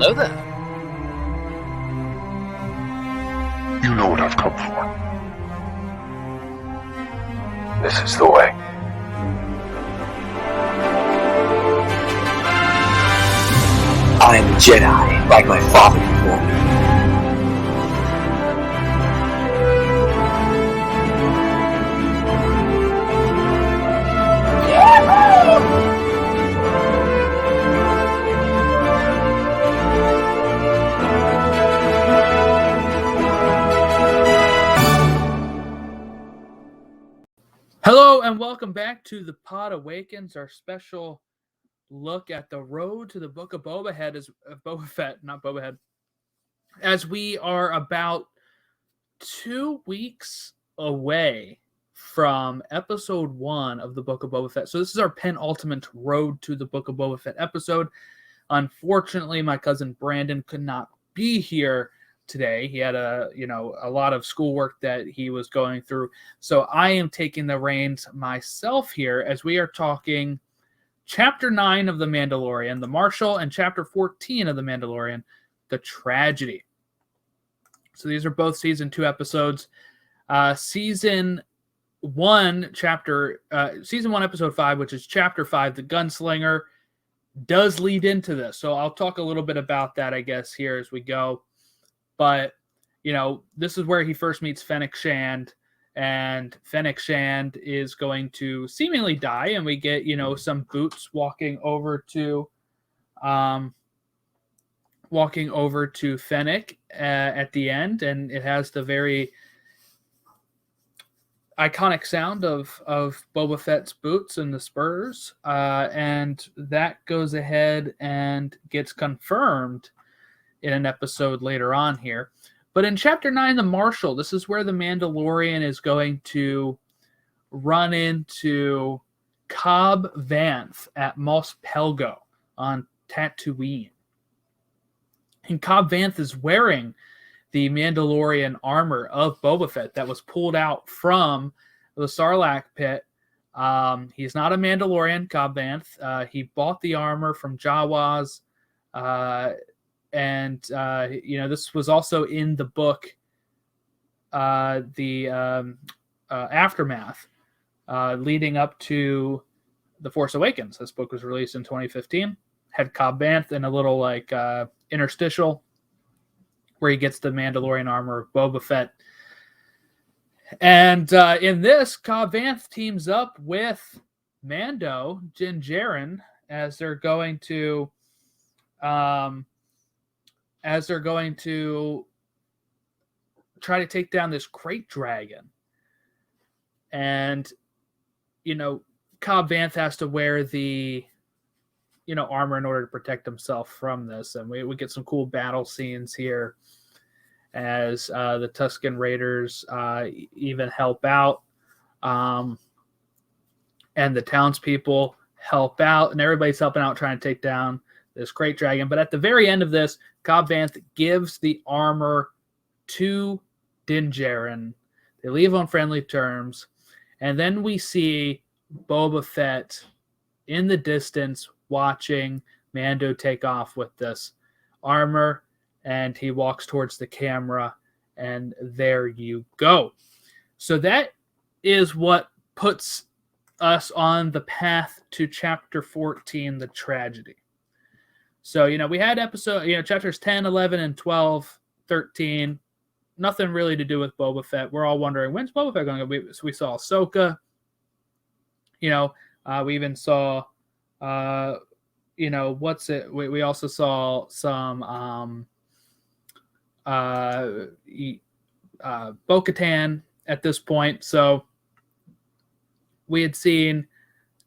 Hello there. You know what I've come for. This is the way. I am a Jedi, like my father before me. Hello and welcome back to the Pod Awakens, our special look at the road to the book of Boba Fett, not Boba Head, as we are about 2 weeks away from episode 1 of the book of Boba Fett. So this is our penultimate road to the book of Boba Fett episode. Unfortunately, my cousin Brandon could not be here today. He had a lot of schoolwork that he was going through. So I am taking the reins myself here as we are talking Chapter 9 of The Mandalorian, The Marshal, and Chapter 14 of The Mandalorian, The Tragedy. So these are both Season 2 episodes. Season 1, Episode 5, which is Chapter 5, The Gunslinger, does lead into this. So I'll talk a little bit about that, I guess, here as we go. But, this is where he first meets Fennec Shand, and Fennec Shand is going to seemingly die, and we get, some boots walking over to Fennec at the end, and it has the very iconic sound of Boba Fett's boots and the spurs, and that goes ahead and gets confirmed in an episode later on here. But in Chapter 9, The Marshal, this is where the Mandalorian is going to run into Cobb Vanth at Mos Pelgo on Tatooine. And Cobb Vanth is wearing the Mandalorian armor of Boba Fett that was pulled out from the Sarlacc pit. He's not a Mandalorian, Cobb Vanth. He bought the armor from Jawas, and this was also in the book, the Aftermath, leading up to The Force Awakens. This book was released in 2015. Had Cobb Vanth in a little interstitial where he gets the Mandalorian armor of Boba Fett. And in this, Cobb Vanth teams up with Mando, Din Djarin, as they're going to try to take down this crate dragon. And, Cobb Vanth has to wear the, armor in order to protect himself from this. And we get some cool battle scenes here as the Tusken Raiders even help out. And the townspeople help out. And everybody's helping out trying to take down this crate dragon. But at the very end of this, Cobb Vanth gives the armor to Din Djarin. They leave on friendly terms. And then we see Boba Fett in the distance watching Mando take off with this armor. And he walks towards the camera. And there you go. So that is what puts us on the path to Chapter 14, The Tragedy. So, we had chapters 10, 11, and 12, 13. Nothing really to do with Boba Fett. We're all wondering, when's Boba Fett going to go? We saw Ahsoka. We even saw, we also saw some Bo-Katan at this point. So we had seen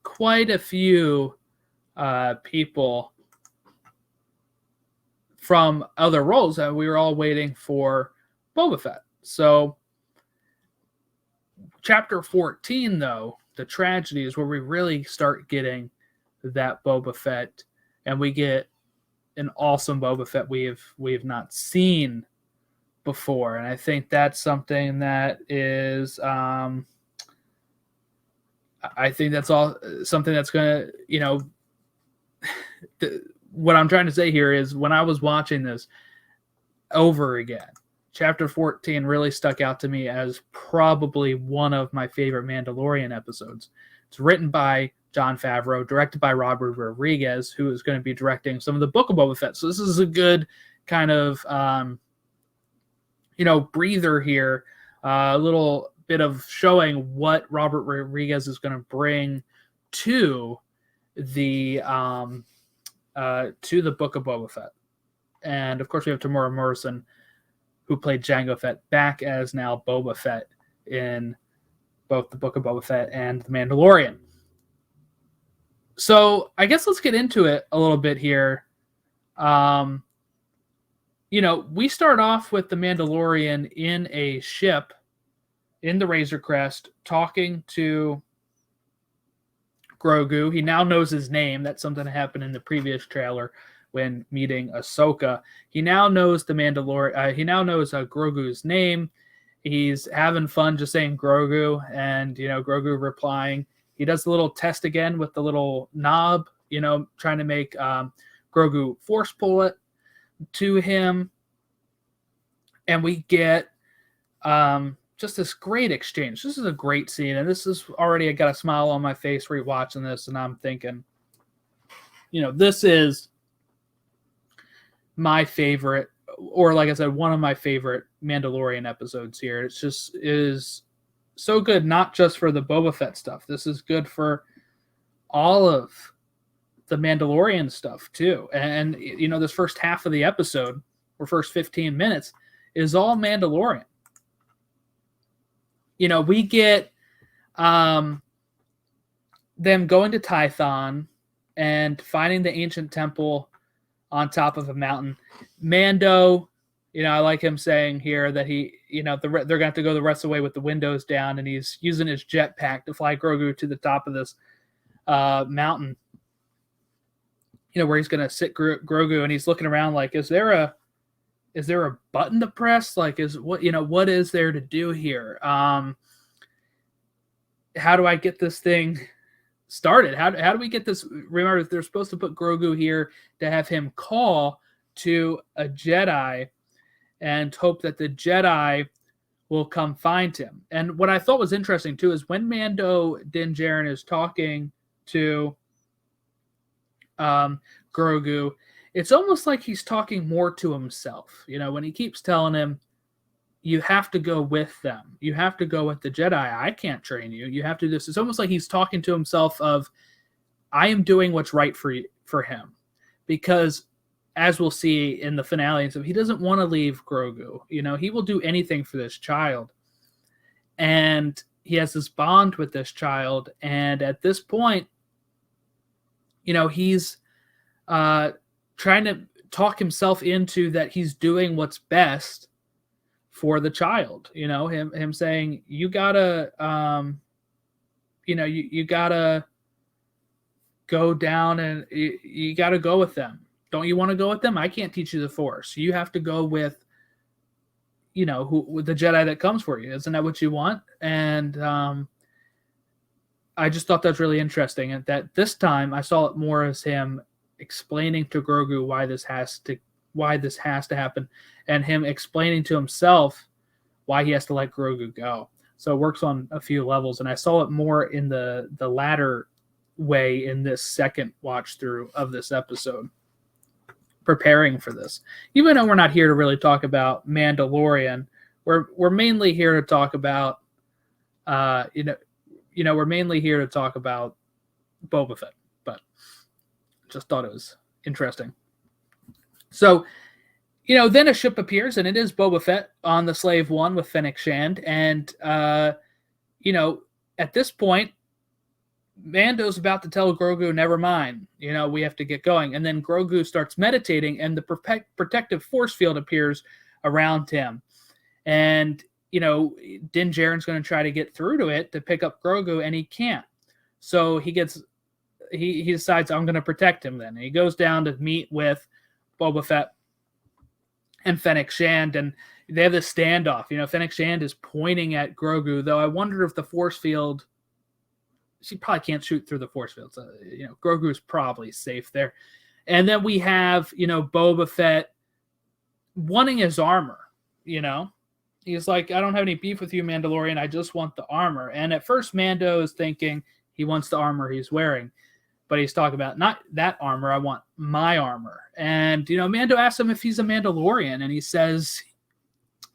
quite a few people from other roles, and we were all waiting for Boba Fett. So Chapter 14, though, The Tragedy, is where we really start getting that Boba Fett, and we get an awesome Boba Fett we have not seen before. And I think that's something that is I think that's all something that's going to, what I'm trying to say here is when I was watching this over again, Chapter 14 really stuck out to me as probably one of my favorite Mandalorian episodes. It's written by Jon Favreau, directed by Robert Rodriguez, who is going to be directing some of the Book of Boba Fett. So this is a good kind of, breather here, a little bit of showing what Robert Rodriguez is going to bring to the Book of Boba Fett. And of course, we have Tamora Morrison, who played Jango Fett, back as now Boba Fett in both the Book of Boba Fett and The Mandalorian. So I guess let's get into it a little bit here. We start off with the Mandalorian in a ship in the Razor Crest talking to Grogu. He now knows his name. That's something that happened in the previous trailer when meeting Ahsoka. He now knows the Mandalorian. He now knows Grogu's name. He's having fun just saying Grogu, and Grogu replying. He does the little test again with the little knob, trying to make Grogu force pull it to him, and we get just this great exchange. This is a great scene, and this is already, I got a smile on my face rewatching this, and I'm thinking, this is my favorite, or like I said, one of my favorite Mandalorian episodes here. It is so good, not just for the Boba Fett stuff. This is good for all of the Mandalorian stuff too. And this first half of the episode, or first 15 minutes, is all Mandalorian. We get them going to Tython and finding the ancient temple on top of a mountain. Mando, I like him saying here that he, they're going to have to go the rest of the way with the windows down, and he's using his jetpack to fly Grogu to the top of this mountain, where he's going to sit Grogu, and he's looking around like, is there a button to press? Like, what is there to do here? How do I get this thing started? How do we get this? Remember, they're supposed to put Grogu here to have him call to a Jedi and hope that the Jedi will come find him. And what I thought was interesting too is when Mando Din Djarin is talking to Grogu, it's almost like he's talking more to himself. When he keeps telling him, you have to go with them. You have to go with the Jedi. I can't train you. You have to do this. It's almost like he's talking to himself of, I am doing what's right for him. Because as we'll see in the finale, so he doesn't want to leave Grogu. He will do anything for this child. And he has this bond with this child. And at this point, he's trying to talk himself into that he's doing what's best for the child. Him saying, you gotta, you gotta go down and you gotta go with them. Don't you want to go with them? I can't teach you the Force. You have to go with, with the Jedi that comes for you. Isn't that what you want? And I just thought that's really interesting. And that this time I saw it more as him explaining to Grogu why this has to happen, and him explaining to himself why he has to let Grogu go. So it works on a few levels, and I saw it more in the latter way in this second watch through of this episode, preparing for this. Even though we're not here to really talk about Mandalorian, we're mainly here to talk about we're mainly here to talk about Boba Fett, but just thought it was interesting. So, then a ship appears, and it is Boba Fett on the Slave One with Fennec Shand. And, at this point, Mando's about to tell Grogu, never mind, we have to get going. And then Grogu starts meditating, and the protective force field appears around him. And, Din Djarin's going to try to get through to it to pick up Grogu, and he can't. So he decides, I'm going to protect him then. And he goes down to meet with Boba Fett and Fennec Shand, and they have this standoff. Fennec Shand is pointing at Grogu, though I wonder if the force field, she probably can't shoot through the force field. So, Grogu's probably safe there. And then we have, Boba Fett wanting his armor, He's like, I don't have any beef with you, Mandalorian. I just want the armor. And at first, Mando is thinking he wants the armor he's wearing. But he's talking about, not that armor, I want my armor. And, Mando asks him if he's a Mandalorian. And he says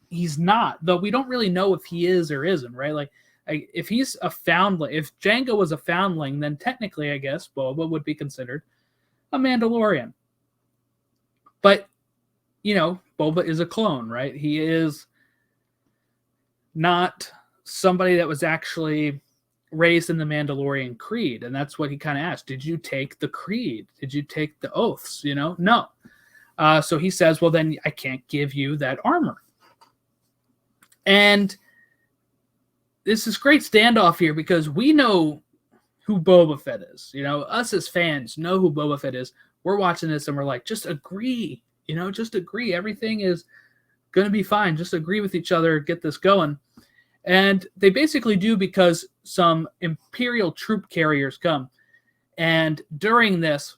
he's not. Though we don't really know if he is or isn't, right? Like, if he's a foundling, if Jango was a foundling, then technically, I guess, Boba would be considered a Mandalorian. But, Boba is a clone, right? He is not somebody that was actually raised in the Mandalorian creed. And that's what he kind of asked. Did you take the creed? Did you take the oaths? No. So he says, well, then I can't give you that armor. And this is great standoff here because we know who Boba Fett is. Us as fans know who Boba Fett is. We're watching this and we're like, just agree. Just agree. Everything is going to be fine. Just agree with each other. Get this going. And they basically do because some Imperial troop carriers come. And during this,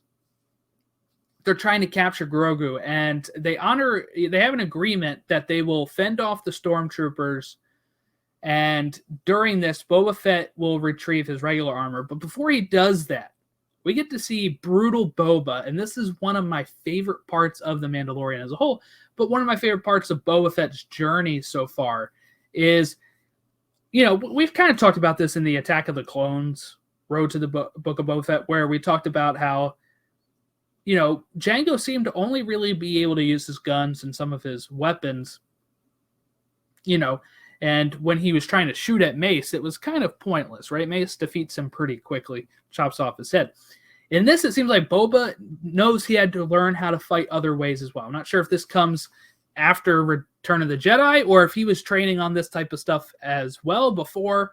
they're trying to capture Grogu. And they have an agreement that they will fend off the stormtroopers. And during this, Boba Fett will retrieve his regular armor. But before he does that, we get to see brutal Boba. And this is one of my favorite parts of The Mandalorian as a whole. But one of my favorite parts of Boba Fett's journey so far is, we've kind of talked about this in the Attack of the Clones, Road to the Book of Boba Fett, where we talked about how, Jango seemed to only really be able to use his guns and some of his weapons, and when he was trying to shoot at Mace, it was kind of pointless, right? Mace defeats him pretty quickly, chops off his head. In this, it seems like Boba knows he had to learn how to fight other ways as well. I'm not sure if this comes after Return of the Jedi or if he was training on this type of stuff as well before,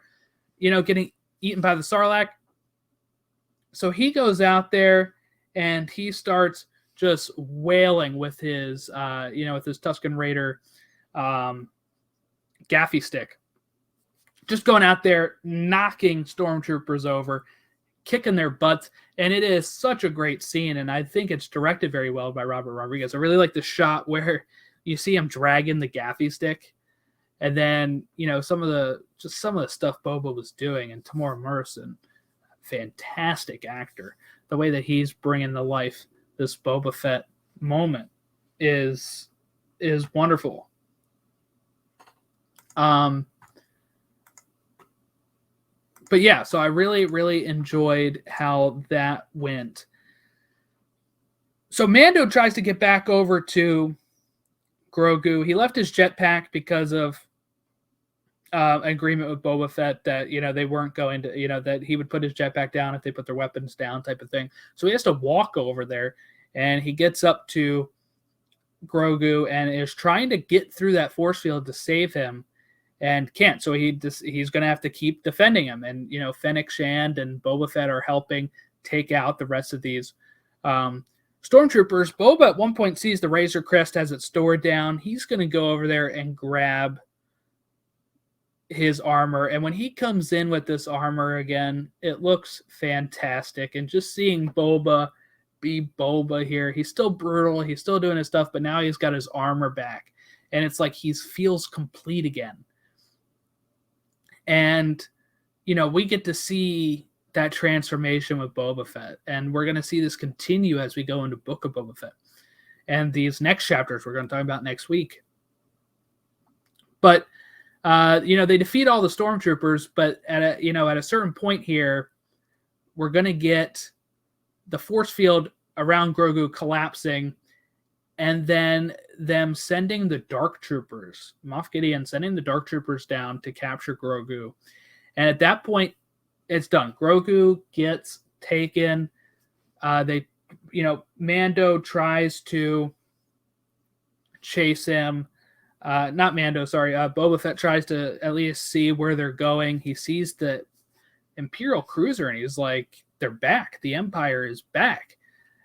getting eaten by the Sarlacc. So he goes out there and he starts just wailing with his, with his Tusken Raider gaffy stick. Just going out there, knocking stormtroopers over, kicking their butts, and it is such a great scene, and I think it's directed very well by Robert Rodriguez. I really like the shot where you see him dragging the gaffy stick, and then some of the stuff Boba was doing, and Tamora Morrison, fantastic actor. The way that he's bringing to life this Boba Fett moment is wonderful. But yeah, so I really, really enjoyed how that went. So Mando tries to get back over to Grogu. He left his jetpack because of an agreement with Boba Fett that, they weren't going to, that he would put his jetpack down if they put their weapons down type of thing. So he has to walk over there, and he gets up to Grogu and is trying to get through that force field to save him. And can't, so he's going to have to keep defending him. And, Fennec Shand and Boba Fett are helping take out the rest of these stormtroopers. Boba at one point sees the Razor Crest as it's stored down. He's going to go over there and grab his armor. And when he comes in with this armor again, it looks fantastic. And just seeing Boba be Boba here, he's still brutal. He's still doing his stuff, but now he's got his armor back. And it's like he feels complete again. And, we get to see that transformation with Boba Fett. And we're going to see this continue as we go into Book of Boba Fett. And these next chapters we're going to talk about next week. But, they defeat all the stormtroopers. But at a certain point here, we're going to get the force field around Grogu collapsing. And then them sending the Dark Troopers, Moff Gideon sending the Dark Troopers down to capture Grogu. And at that point, it's done. Grogu gets taken. Mando tries to chase him. Not Mando, sorry. Boba Fett tries to at least see where they're going. He sees the Imperial cruiser and he's like, they're back. The Empire is back.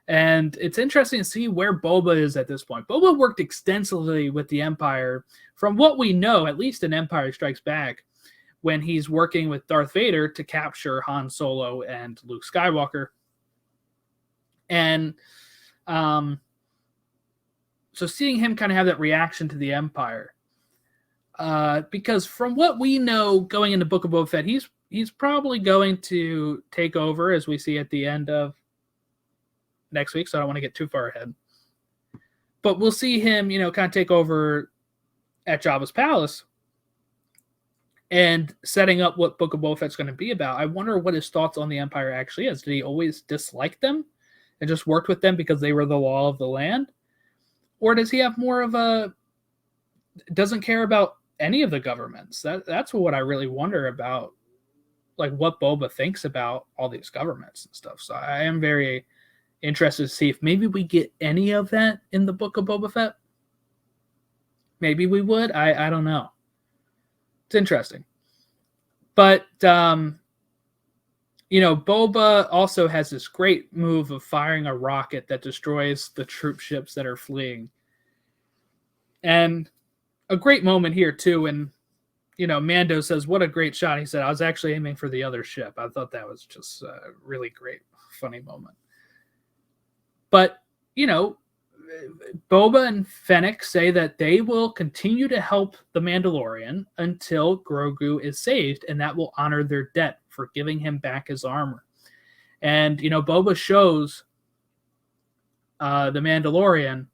And it's interesting to see where Boba is at this point. Boba worked extensively with the Empire. From what we know, at least in Empire Strikes Back, when he's working with Darth Vader to capture Han Solo and Luke Skywalker. And So seeing him kind of have that reaction to the Empire, because from what we know going into Book of Boba Fett, he's probably going to take over, as we see at the end of next week. So I don't want to get too far ahead, but we'll see him, kind of take over at Jabba's palace and setting up what Book of Boba Fett's going to be about. I wonder what his thoughts on the Empire actually is. Did he always dislike them and just worked with them because they were the law of the land? Or does he have more of a doesn't care about any of the governments? That's what I really wonder about, like what Boba thinks about all these governments and stuff. So I am very interested to see if maybe we get any of that in the Book of Boba Fett. Maybe we would. I don't know. It's interesting. But, Boba also has this great move of firing a rocket that destroys the troop ships that are fleeing. And a great moment here, too, when, Mando says, what a great shot. He said, I was actually aiming for the other ship. I thought that was just a really great, funny moment. But, Boba and Fennec say that they will continue to help the Mandalorian until Grogu is saved, and that will honor their debt for giving him back his armor. And, Boba shows the Mandalorian,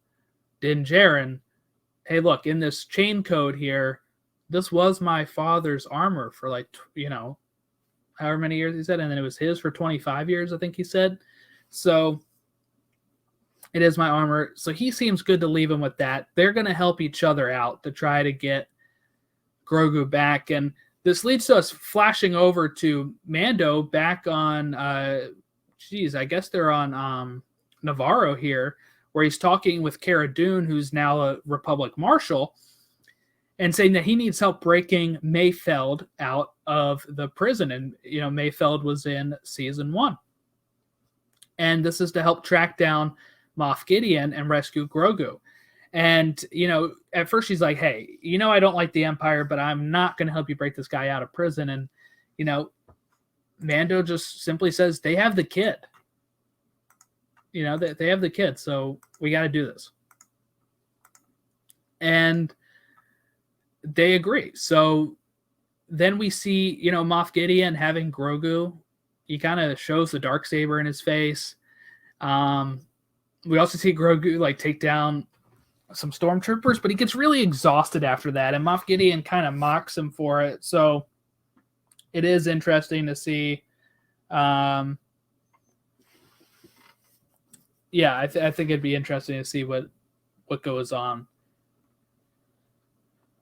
Din Djarin, hey, look, in this chain code here, this was my father's armor for however many years he said, and then it was his for 25 years, I think he said. So it is my armor. So he seems good to leave him with that. They're going to help each other out to try to get Grogu back. And this leads to us flashing over to Mando back on, I guess they're on Navarro here, where he's talking with Cara Dune, who's now a Republic Marshal, and saying that he needs help breaking Mayfeld out of the prison. And, Mayfeld was in season 1. And this is to help track down Moff Gideon and rescue Grogu. And, at first she's like, hey, I don't like the Empire, but I'm not going to help you break this guy out of prison. And, Mando just simply says, they have the kid. They have the kid, so we got to do this. And they agree. So then we see, Moff Gideon having Grogu. He kind of shows the Darksaber in his face. We also see Grogu take down some stormtroopers, but he gets really exhausted after that, and Moff Gideon kind of mocks him for it. So it is interesting to see. I think it'd be interesting to see what goes on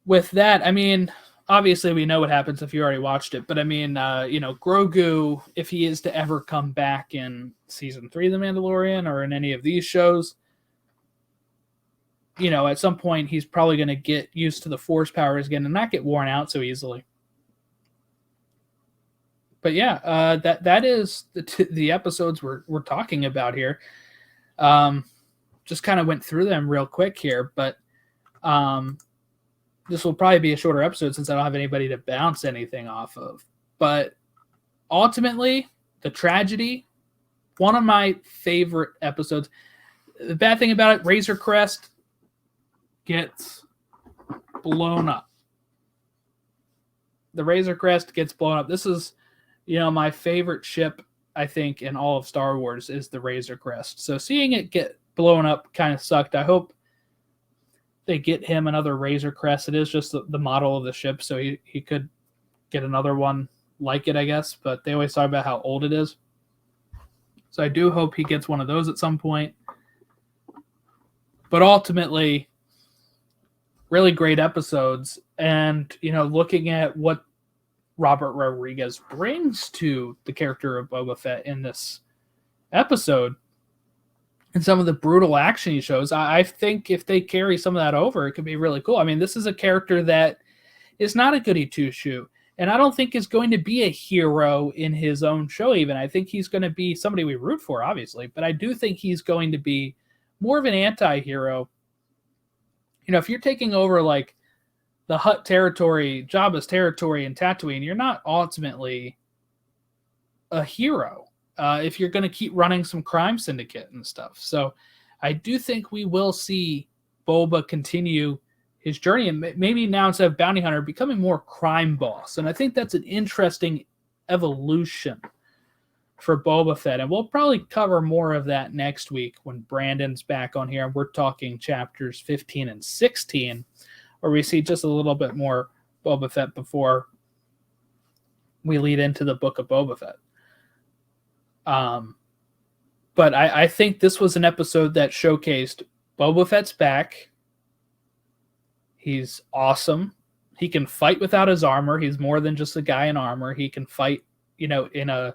with that. I mean, obviously we know what happens if you already watched it, but I mean, Grogu, if he is to ever come back in season 3 of The Mandalorian or in any of these shows, at some point he's probably going to get used to the Force powers again and not get worn out so easily. But yeah, that is the episodes we're talking about here. Just kind of went through them real quick here, but this will probably be a shorter episode since I don't have anybody to bounce anything off of. But ultimately, the tragedy, one of my favorite episodes. The bad thing about it, Razor Crest gets blown up. The Razor Crest gets blown up. This is, my favorite ship, I think, in all of Star Wars is the Razor Crest. So seeing it get blown up kind of sucked. I hope they get him another Razor Crest. It is just the model of the ship, so he could get another one like it, I guess. But they always talk about how old it is. So I do hope he gets one of those at some point. But ultimately, really great episodes. And, looking at what Robert Rodriguez brings to the character of Boba Fett in this episode and some of the brutal action he shows, I think if they carry some of that over, it could be really cool. I mean, this is a character that is not a goody two-shoe, and I don't think is going to be a hero in his own show even. I think he's going to be somebody we root for, obviously, but I do think he's going to be more of an anti-hero. If you're taking over the Hutt territory, Jabba's territory in Tatooine, you're not ultimately a hero if you're going to keep running some crime syndicate and stuff. So I do think we will see Boba continue his journey, and maybe now instead of bounty hunter, becoming more crime boss. And I think that's an interesting evolution for Boba Fett. And we'll probably cover more of that next week when Brandon's back on here. And we're talking chapters 15 and 16, where we see just a little bit more Boba Fett before we lead into the book of Boba Fett. But I think this was an episode that showcased Boba Fett's back. He's awesome. He can fight without his armor. He's more than just a guy in armor. He can fight, in a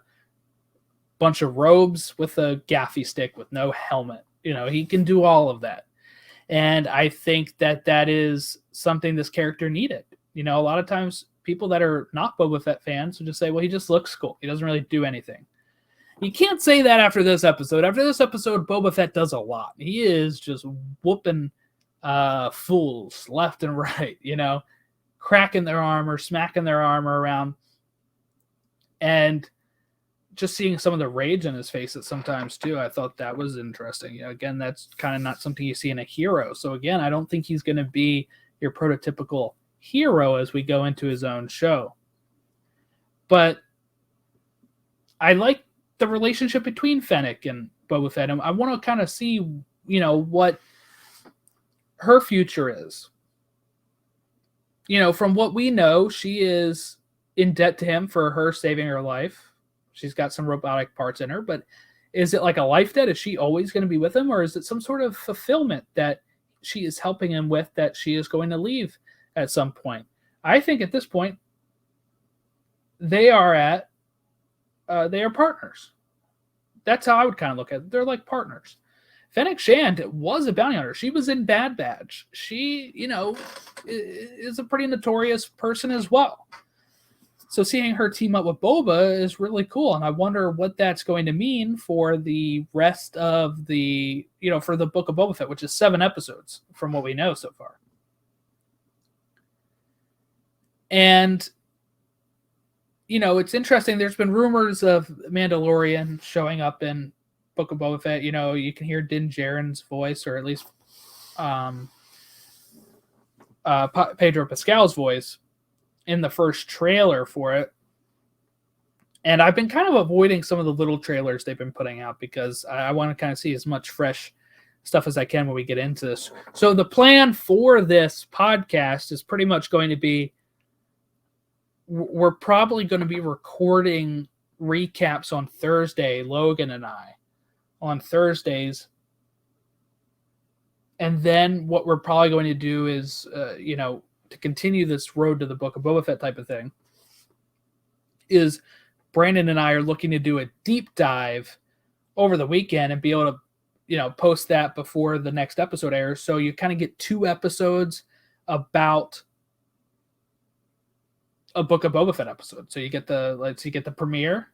bunch of robes with a gaffy stick with no helmet. He can do all of that. And I think that is something this character needed. A lot of times people that are not Boba Fett fans will just say, well, he just looks cool. He doesn't really do anything. You can't say that after this episode. After this episode, Boba Fett does a lot. He is just whooping fools left and right, cracking their armor, smacking their armor around, and just seeing some of the rage in his face at sometimes too. I thought that was interesting. Again, that's kind of not something you see in a hero. So again, I don't think he's going to be your prototypical hero as we go into his own show. But I like the relationship between Fennec and Boba Fett. I want to kind of see, what her future is. From what we know, she is in debt to him for her saving her life. She's got some robotic parts in her, but is it like a life debt? Is she always going to be with him? Or is it some sort of fulfillment that she is helping him with that she is going to leave at some point? I think at this point, they are partners. That's how I would kind of look at it. They're like partners. Fennec Shand was a bounty hunter. She was in Bad Batch. She, is a pretty notorious person as well. So seeing her team up with Boba is really cool. And I wonder what that's going to mean for the rest of the, for the Book of Boba Fett, which is 7 episodes from what we know so far. And, it's interesting. There's been rumors of Mandalorian showing up in Book of Boba Fett. You can hear Din Djarin's voice, or at least Pedro Pascal's voice in the first trailer for it. And I've been kind of avoiding some of the little trailers they've been putting out because I want to kind of see as much fresh stuff as I can when we get into this. So the plan for this podcast is pretty much going to be, we're probably going to be recording recaps on Thursday, Logan and I, on Thursdays. And then what we're probably going to do is, to continue this road to the Book of Boba Fett type of thing, is Brandon and I are looking to do a deep dive over the weekend and be able to, post that before the next episode airs. So you kind of get 2 episodes about a Book of Boba Fett episode. So you get the premiere,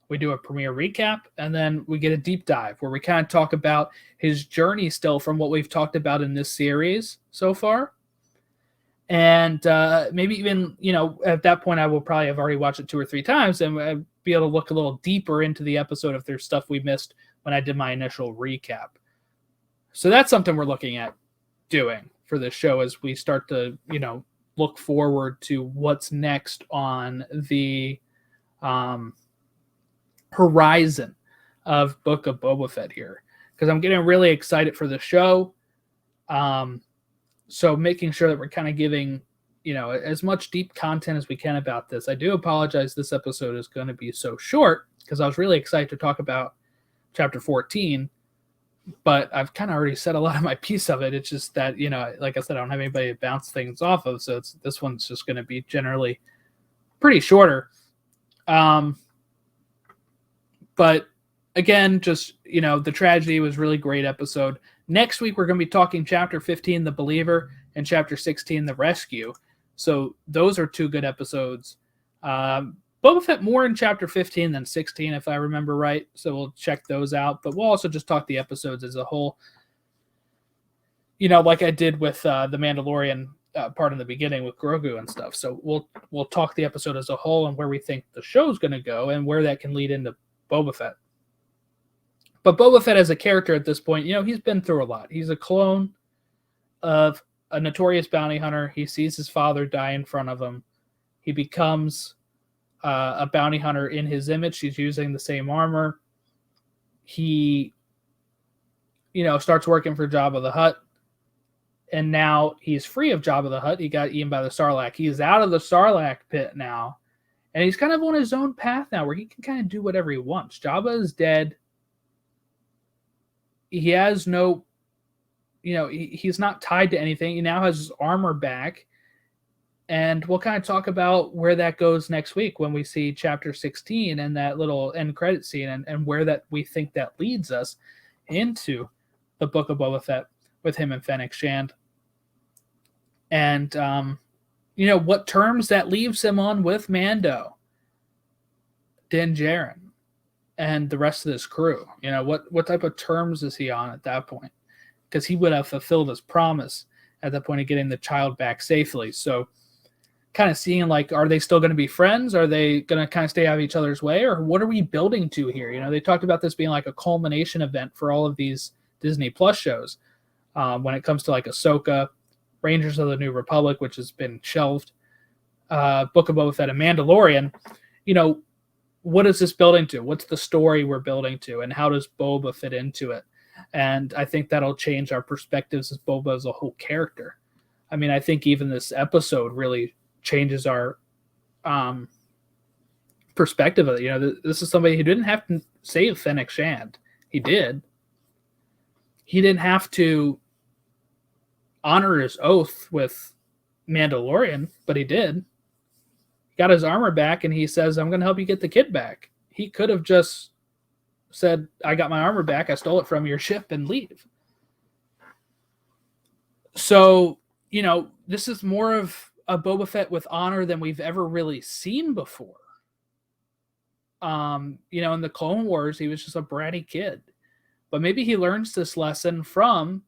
we do a premiere recap, and then we get a deep dive where we kind of talk about his journey still from what we've talked about in this series so far. And maybe even, at that point, I will probably have already watched it 2 or 3 times and be able to look a little deeper into the episode if there's stuff we missed when I did my initial recap. So that's something we're looking at doing for this show as we start to, look forward to what's next on the horizon of Book of Boba Fett here. Because I'm getting really excited for the show. So making sure that we're kind of giving, as much deep content as we can about this. I do apologize this episode is going to be so short because I was really excited to talk about Chapter 14, but I've kind of already said a lot of my piece of it. It's just that, like I said, I don't have anybody to bounce things off of, so this one's just going to be generally pretty shorter. But again, just, the tragedy was a really great episode. Next week, we're going to be talking Chapter 15, The Believer, and Chapter 16, The Rescue. So those are 2 good episodes. Boba Fett more in Chapter 15 than 16, if I remember right. So we'll check those out. But we'll also just talk the episodes as a whole. Like I did with the Mandalorian part in the beginning with Grogu and stuff. So we'll talk the episode as a whole and where we think the show's going to go and where that can lead into Boba Fett. But Boba Fett as a character at this point, he's been through a lot. He's a clone of a notorious bounty hunter. He sees his father die in front of him. He becomes a bounty hunter in his image. He's using the same armor. He, starts working for Jabba the Hutt. And now he's free of Jabba the Hutt. He got eaten by the Sarlacc. He's out of the Sarlacc pit now. And he's kind of on his own path now where he can kind of do whatever he wants. Jabba is dead. He has no, he's not tied to anything. He now has his armor back. And we'll kind of talk about where that goes next week when we see chapter 16 and that little end credit scene and where that we think that leads us into the Book of Boba Fett with him and Fennec Shand. And, what terms that leaves him on with Mando, Din Djarin, and the rest of his crew. What type of terms is he on at that point? Because he would have fulfilled his promise at that point of getting the child back safely. So kind of seeing are they still going to be friends? Are they going to kind of stay out of each other's way? Or what are we building to here? They talked about this being like a culmination event for all of these Disney Plus shows. When it comes to Ahsoka, Rangers of the New Republic, which has been shelved, Book of Boba Fett, and Mandalorian, what is this building to? What's the story we're building to? And how does Boba fit into it? And I think that'll change our perspectives as Boba as a whole character. I mean, I think even this episode really changes our perspective of it. This is somebody who didn't have to save Fennec Shand. He did. He didn't have to honor his oath with Mandalorian, but he did. He got his armor back, and he says, I'm going to help you get the kid back. He could have just said, I got my armor back, I stole it from your ship, and leave. So, this is more of a Boba Fett with honor than we've ever really seen before. In the Clone Wars, he was just a bratty kid. But maybe he learns this lesson from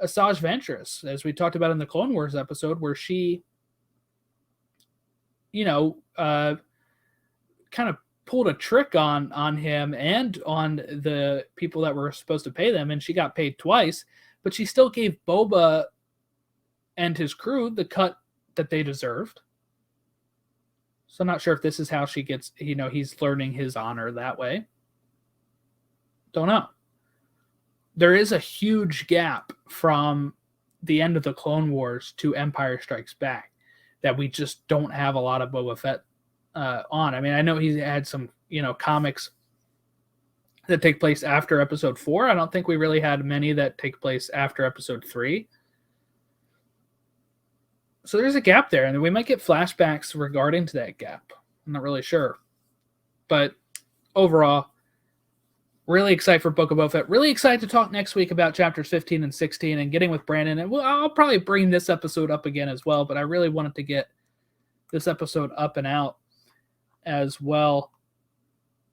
Asajj Ventress, as we talked about in the Clone Wars episode, where she, kind of pulled a trick on him and on the people that were supposed to pay them, and she got paid twice, but she still gave Boba and his crew the cut that they deserved. So I'm not sure if this is how she gets, he's learning his honor that way. Don't know. There is a huge gap from the end of the Clone Wars to Empire Strikes Back that we just don't have a lot of Boba Fett on. I mean, I know he's had some, comics that take place after episode 4. I don't think we really had many that take place after episode 3. So there's a gap there, and we might get flashbacks regarding to that gap. I'm not really sure. But overall, really excited for Book of Boba Fett. Really excited to talk next week about chapters 15 and 16 and getting with Brandon. And I'll probably bring this episode up again as well, but I really wanted to get this episode up and out as well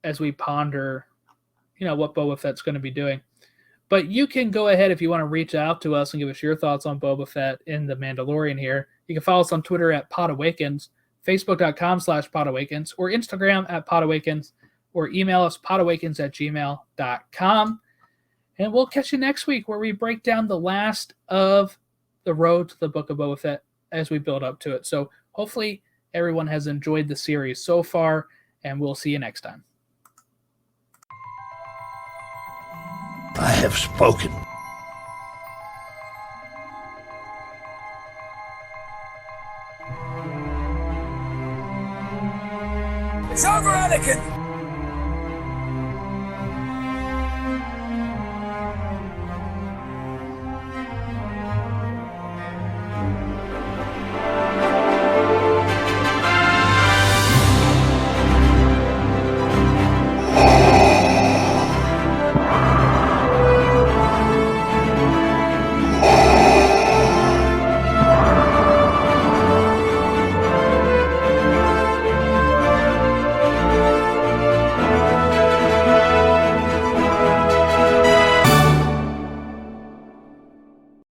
as we ponder, what Boba Fett's going to be doing. But you can go ahead if you want to reach out to us and give us your thoughts on Boba Fett in The Mandalorian here. You can follow us on Twitter at podawakens, facebook.com/podawakens, or Instagram @podawakens, or email us podawakens@gmail.com. And we'll catch you next week where we break down the last of the road to the Book of Boba Fett as we build up to it. So hopefully everyone has enjoyed the series so far, and we'll see you next time. I have spoken. It's over, Anakin!